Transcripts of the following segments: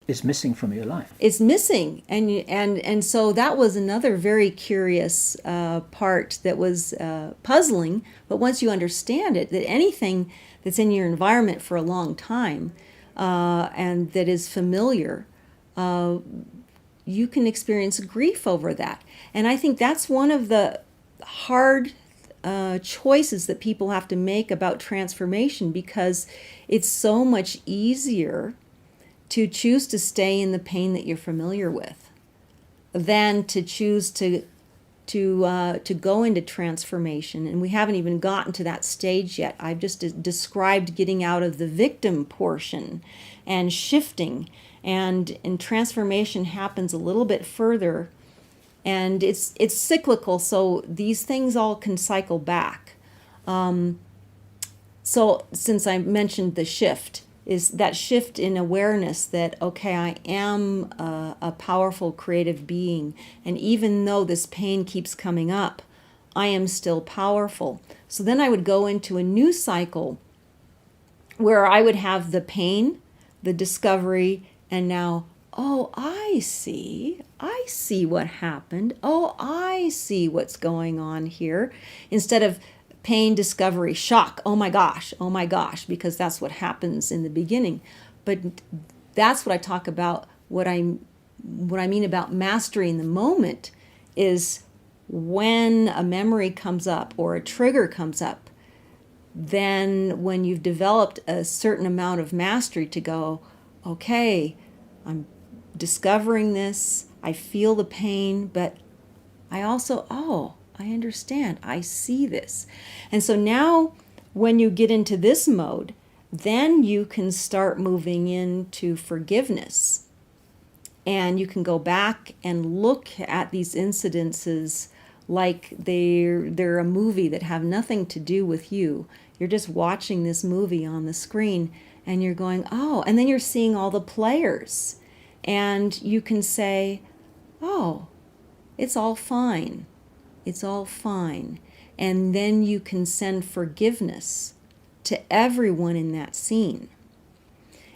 is missing from your life. It's missing, and so that was another very curious part that was puzzling. But once you understand it, that anything that's in your environment for a long time and that is familiar, you can experience grief over that. And I think that's one of the hard choices that people have to make about transformation, because it's so much easier to choose to stay in the pain that you're familiar with than to choose to go into transformation. And we haven't even gotten to that stage yet. I've just described getting out of the victim portion and shifting, and transformation happens a little bit further, and it's cyclical, so these things all can cycle back. So since I mentioned the shift, is that shift in awareness that, okay, I am a powerful creative being, and even though this pain keeps coming up, I am still powerful. So then I would go into a new cycle where I would have the pain, the discovery, and now, oh, I see what happened. Oh, I see what's going on here. Instead of pain, discovery, shock, oh my gosh, because that's what happens in the beginning. But that's what I talk about. What I mean about mastering the moment is when a memory comes up or a trigger comes up, then when you've developed a certain amount of mastery to go, okay, I'm discovering this, I feel the pain, but I also, I understand, I see this. And so now when you get into this mode, then you can start moving into forgiveness. And you can go back and look at these incidences like they're a movie that have nothing to do with you. You're just watching this movie on the screen, and you're going, oh, and then you're seeing all the players. And you can say, oh, it's all fine. It's all fine. And then you can send forgiveness to everyone in that scene.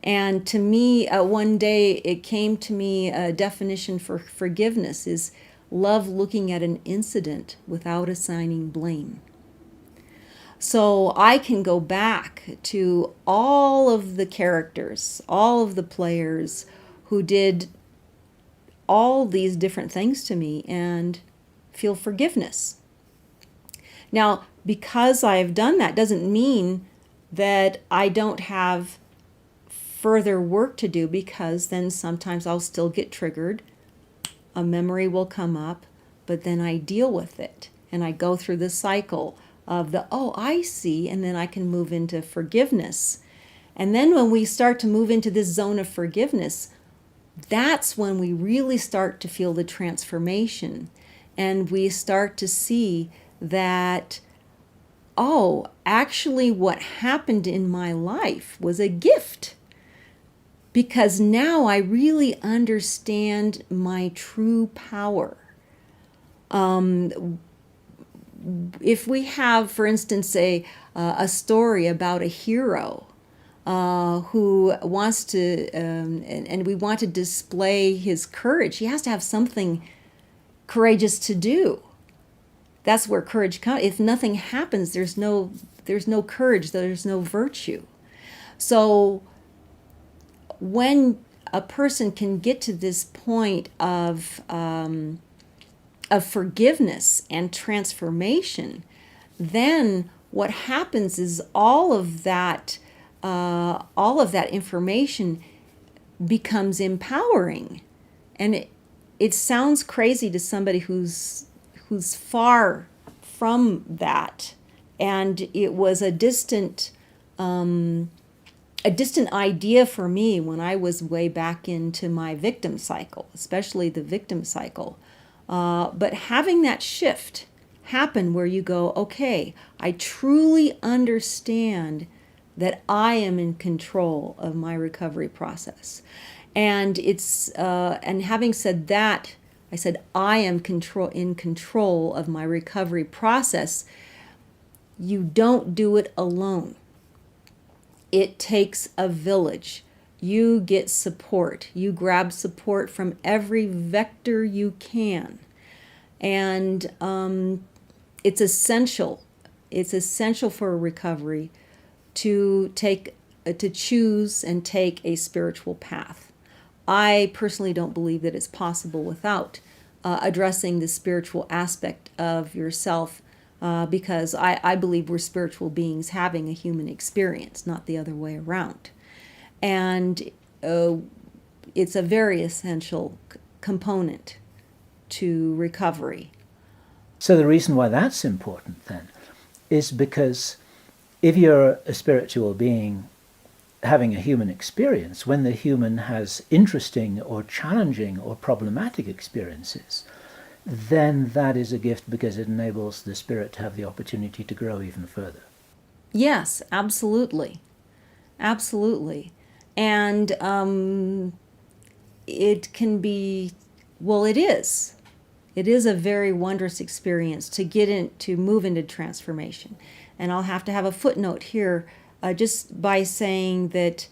And to me, one day it came to me, a definition for forgiveness is love looking at an incident without assigning blame. So I can go back to all of the characters, all of the players who did all these different things to me and feel forgiveness. Now, because I have done that doesn't mean that I don't have further work to do, because then sometimes I'll still get triggered. A memory will come up, but then I deal with it and I go through the cycle of the, oh, I see, and then I can move into forgiveness. And then when we start to move into this zone of forgiveness, that's when we really start to feel the transformation. And we start to see that, oh, actually what happened in my life was a gift. Because now I really understand my true power. If we have, for instance, a story about a hero who wants to, and we want to display his courage, he has to have something courageous to do. That's where courage comes. If nothing happens, there's no courage, there's no virtue. So when a person can get to this point of forgiveness and transformation, then what happens is all of that information becomes empowering. And it sounds crazy to somebody who's far from that, and it was a distant idea for me when I was way back into my victim cycle, especially the victim cycle. But having that shift happen where you go, okay, I truly understand that I am in control of my recovery process. And and having said that, I said, I am in control of my recovery process. You don't do it alone. It takes a village. you get support. You grab support from every vector you can. And it's essential. It's essential for a recovery to choose and take a spiritual path. I personally don't believe that it's possible without addressing the spiritual aspect of yourself, because I believe we're spiritual beings having a human experience, not the other way around. And it's a very essential component to recovery. So the reason why that's important then is because if you're a spiritual being having a human experience, when the human has interesting or challenging or problematic experiences, then that is a gift because it enables the spirit to have the opportunity to grow even further. Yes, absolutely. Absolutely. And it can be, well, it is. It is a very wondrous experience to move into transformation. And I'll have to have a footnote here, just by saying that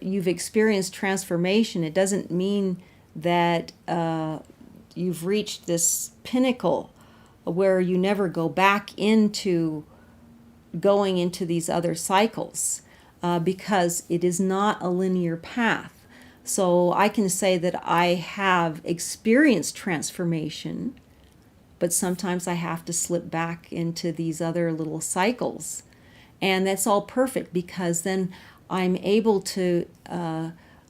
you've experienced transformation. It doesn't mean that you've reached this pinnacle where you never go back into going into these other cycles, because it is not a linear path. So I can say that I have experienced transformation, but sometimes I have to slip back into these other little cycles. And that's all perfect, because then I'm able to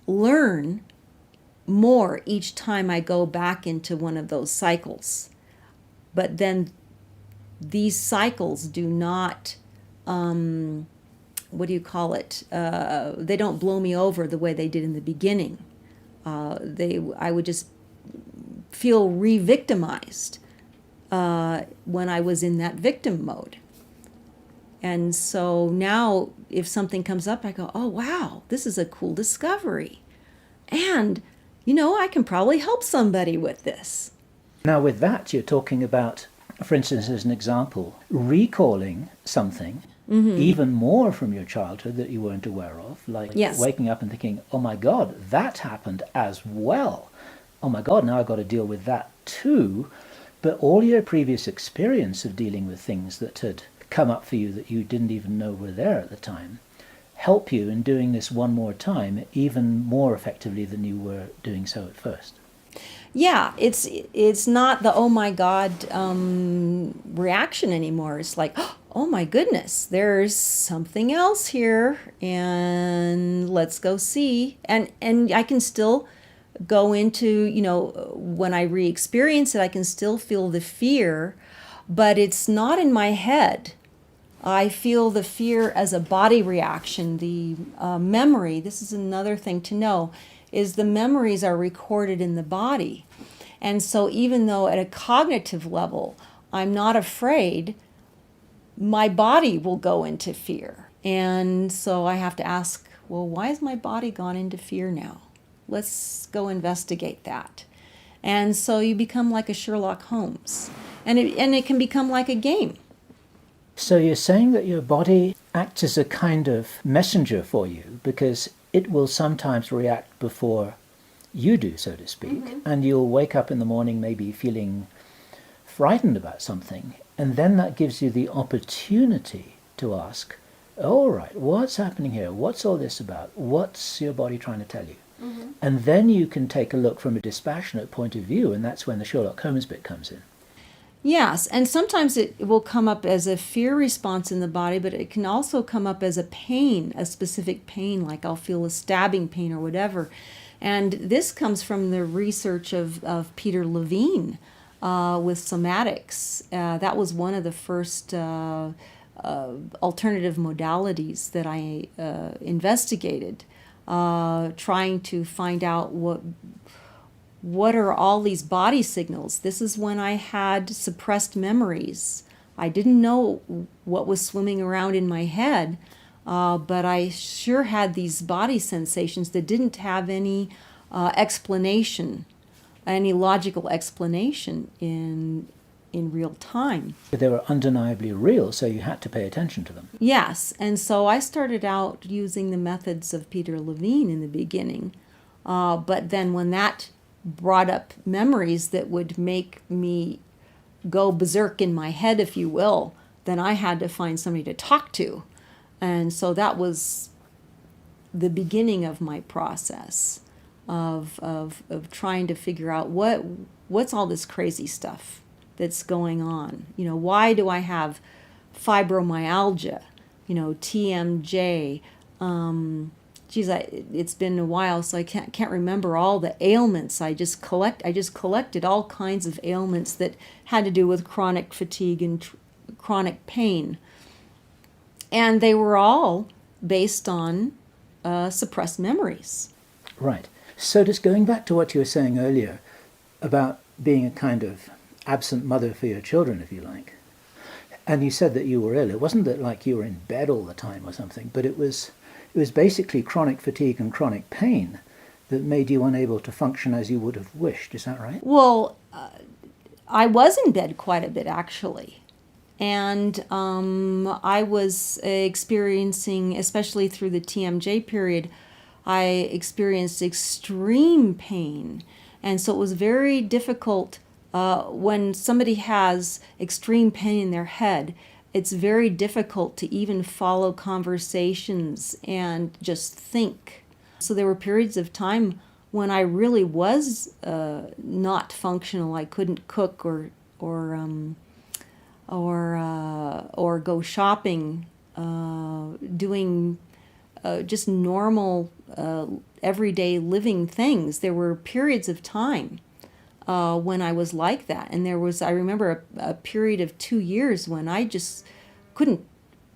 learn more each time I go back into one of those cycles. But then these cycles do not, what do you call it? They don't blow me over the way they did in the beginning. I would just feel re-victimized when I was in that victim mode. And so now if something comes up, I go, oh, wow, this is a cool discovery. And, I can probably help somebody with this. Now with that, you're talking about, for instance, as an example, recalling something even more from your childhood that you weren't aware of, like waking up and thinking, oh my God, that happened as well. Oh my God, now I've got to deal with that too. But all your previous experience of dealing with things that had come up for you that you didn't even know were there at the time help you in doing this one more time even more effectively than you were doing so at first. Yeah, it's not the oh my God reaction anymore. It's like, oh my goodness, there's something else here, and let's go see. And I can still go into, when I re-experience it, I can still feel the fear, but it's not in my head. I feel the fear as a body reaction. The memory, this is another thing to know, is the memories are recorded in the body. And so even though at a cognitive level I'm not afraid, my body will go into fear. And so I have to ask, well, why has my body gone into fear now? Let's go investigate that. And so you become like a Sherlock Holmes. And it can become like a game. So you're saying that your body acts as a kind of messenger for you, because it will sometimes react before you do, so to speak. And you'll wake up in the morning maybe feeling frightened about something, and then that gives you the opportunity to ask, all right, what's happening here? What's all this about? What's your body trying to tell you? And then you can take a look from a dispassionate point of view, and that's when the Sherlock Holmes bit comes in. Yes, and sometimes it will come up as a fear response in the body, but it can also come up as a pain, a specific pain, like I'll feel a stabbing pain or whatever. And this comes from the research of Peter Levine with somatics. That was one of the first alternative modalities that I investigated, trying to find out what are all these body signals. This is when I had suppressed memories. I didn't know what was swimming around in my head, but I sure had these body sensations that didn't have any explanation, any logical explanation in real time. But they were undeniably real, so you had to pay attention to them. Yes, and so I started out using the methods of Peter Levine in the beginning, but then when that brought up memories that would make me go berserk in my head, if you will, then I had to find somebody to talk to. And so that was the beginning of my process of trying to figure out what's all this crazy stuff that's going on. You know, why do I have fibromyalgia? You know, TMJ. It's been a while, so I can't remember all the ailments. I just collected all kinds of ailments that had to do with chronic fatigue and chronic pain, and they were all based on suppressed memories. Right. So just going back to what you were saying earlier about being a kind of absent mother for your children, if you like, and you said that you were ill. It wasn't that like you were in bed all the time or something, but it was basically chronic fatigue and chronic pain that made you unable to function as you would have wished. Is that right? Well, I was in bed quite a bit, actually. And I was experiencing, especially through the TMJ period, I experienced extreme pain. And so it was very difficult when somebody has extreme pain in their head. It's very difficult to even follow conversations and just think. So there were periods of time when I really was not functional. I couldn't cook or go shopping, doing just normal everyday living things. There were periods of time when I was like that. And I remember a period of 2 years when I just couldn't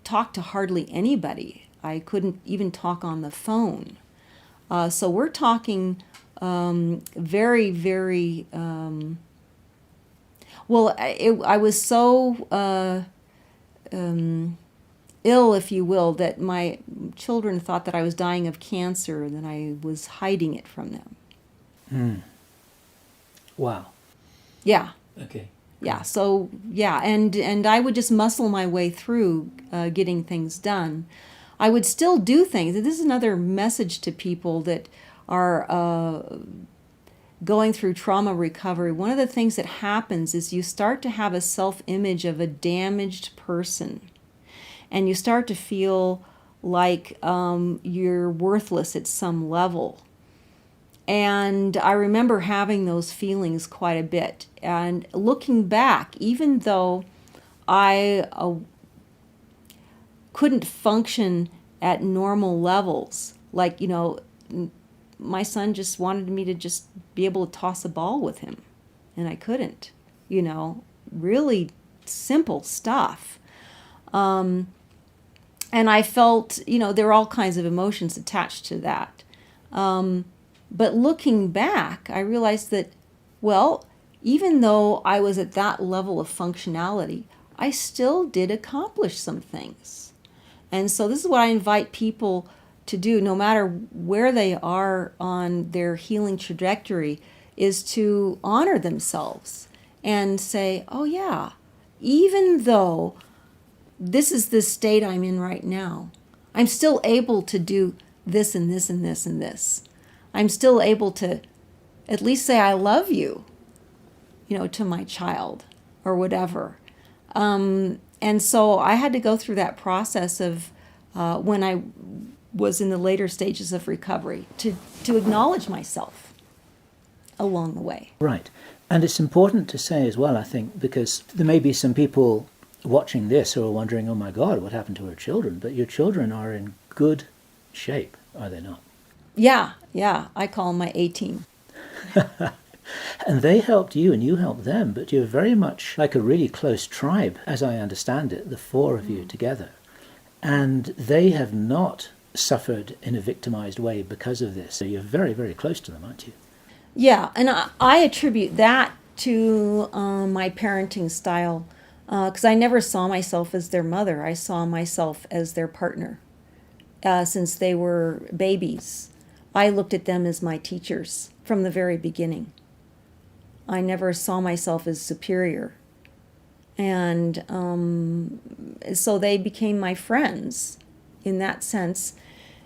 talk to hardly anybody. I couldn't even talk on the phone. So we're talking very, very, I was so ill, if you will, that my children thought that I was dying of cancer and that I was hiding it from them. Wow. Yeah. Okay. Yeah. So yeah, and I would just muscle my way through getting things done. I would still do things. This is another message to people that are going through trauma recovery. One of the things that happens is you start to have a self-image of a damaged person, and you start to feel like you're worthless at some level. And I remember having those feelings quite a bit. And looking back, even though I couldn't function at normal levels, like, you know, my son just wanted me to just be able to toss a ball with him, and I couldn't, you know, really simple stuff. And I felt, you know, there are all kinds of emotions attached to that. But looking back, I realized that, well, even though I was at that level of functionality, I still did accomplish some things. And so this is what I invite people to do, no matter where they are on their healing trajectory, is to honor themselves and say, oh yeah, even though this is the state I'm in right now, I'm still able to do this and this and this and this. I'm still able to at least say I love you, you know, to my child or whatever. And so I had to go through that process of when I was in the later stages of recovery to acknowledge myself along the way. Right. And it's important to say as well, I think, because there may be some people watching this who are wondering, oh my God, what happened to her children? But your children are in good shape, are they not? Yeah. I call them my A-team. And they helped you and you helped them, but you're very much like a really close tribe, as I understand it, the four of you together. And they have not suffered in a victimized way because of this. So you're very, very close to them, aren't you? Yeah, and I attribute that to my parenting style, because I never saw myself as their mother. I saw myself as their partner. Since they were babies, I looked at them as my teachers from the very beginning. I never saw myself as superior And so they became my friends in that sense.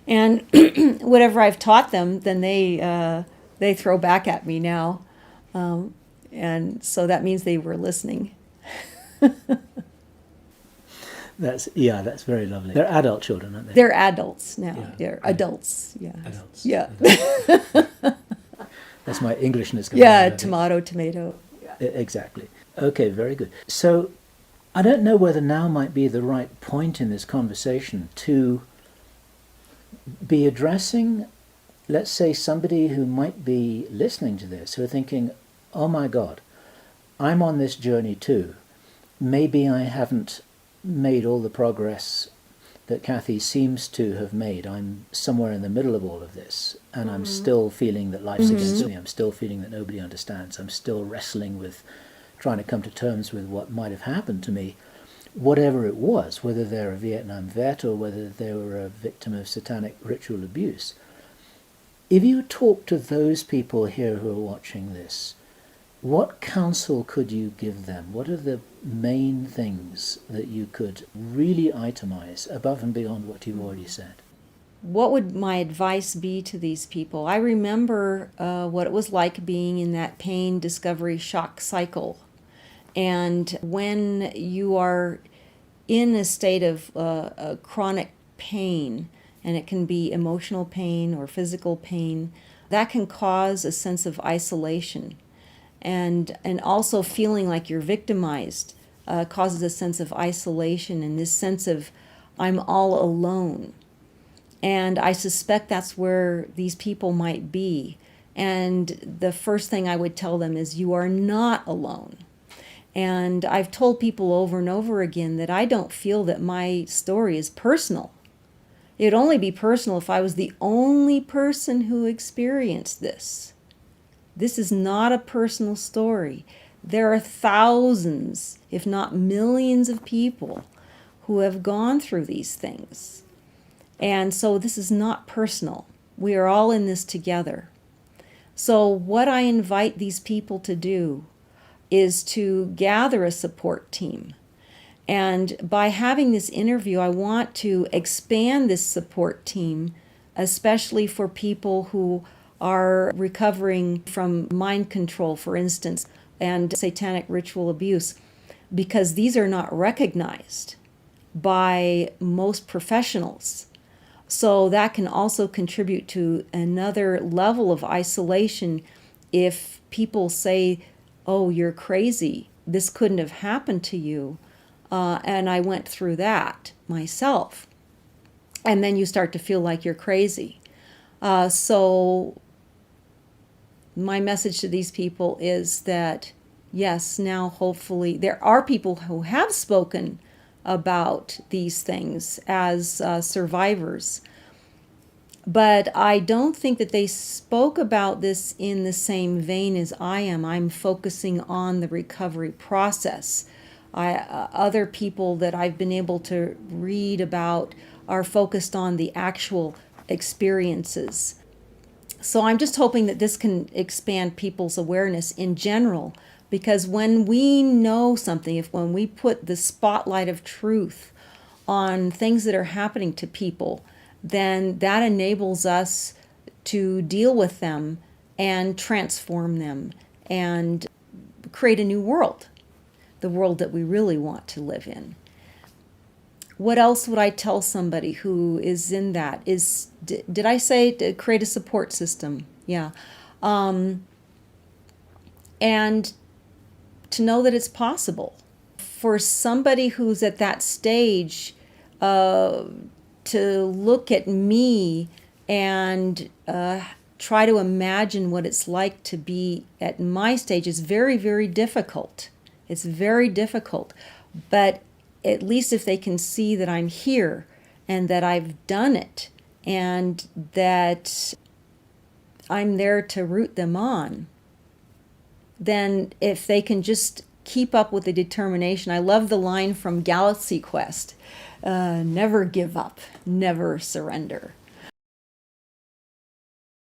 And whatever I've taught them, then they throw back at me now. And so that means they were listening. That's very lovely. They're adult children, aren't they? They're adults now. Yeah. They're adults. Yeah. Adults. Yeah. That's my Englishness. Yeah, tomato. Yeah. Exactly. Okay, very good. So I don't know whether now might be the right point in this conversation to be addressing, let's say, somebody who might be listening to this, who are thinking, oh my God, I'm on this journey too. Maybe I haven't made all the progress that Cathy seems to have made. I'm somewhere in the middle of all of this, and I'm still feeling that life's against me. I'm still feeling that nobody understands. I'm still wrestling with trying to come to terms with what might have happened to me, whatever it was, whether they're a Vietnam vet or whether they were a victim of satanic ritual abuse. If you talk to those people here who are watching this, what counsel could you give them? What are the main things that you could really itemize above and beyond what you've already said? What would my advice be to these people? I remember what it was like being in that pain, discovery, shock cycle. And when you are in a state of chronic pain, and it can be emotional pain or physical pain, that can cause a sense of isolation. And also feeling like you're victimized causes a sense of isolation and this sense of I'm all alone. And I suspect that's where these people might be. And the first thing I would tell them is you are not alone. And I've told people over and over again that I don't feel that my story is personal. It would only be personal if I was the only person who experienced this. This is not a personal story. There are thousands, if not millions of people who have gone through these things. And so this is not personal. We are all in this together. So what I invite these people to do is to gather a support team. And by having this interview, I want to expand this support team, especially for people who are recovering from mind control, for instance, and satanic ritual abuse, because these are not recognized by most professionals. So that can also contribute to another level of isolation if people say, oh, you're crazy, this couldn't have happened to you, and I went through that myself. And then you start to feel like you're crazy. So my message to these people is that, yes, now hopefully there are people who have spoken about these things as survivors. But I don't think that they spoke about this in the same vein as I am. I'm focusing on the recovery process. Other people that I've been able to read about are focused on the actual experiences. So I'm just hoping that this can expand people's awareness in general, because when we know something, when we put the spotlight of truth on things that are happening to people, then that enables us to deal with them and transform them and create a new world, the world that we really want to live in. What else would I tell somebody who is in that? Did I say to create a support system? Yeah. And to know that it's possible. For somebody who's at that stage, to look at me and try to imagine what it's like to be at my stage is very, very difficult. It's very difficult. But at least if they can see that I'm here and that I've done it and that I'm there to root them on, then if they can just keep up with the determination. I love the line from Galaxy Quest, never give up, never surrender.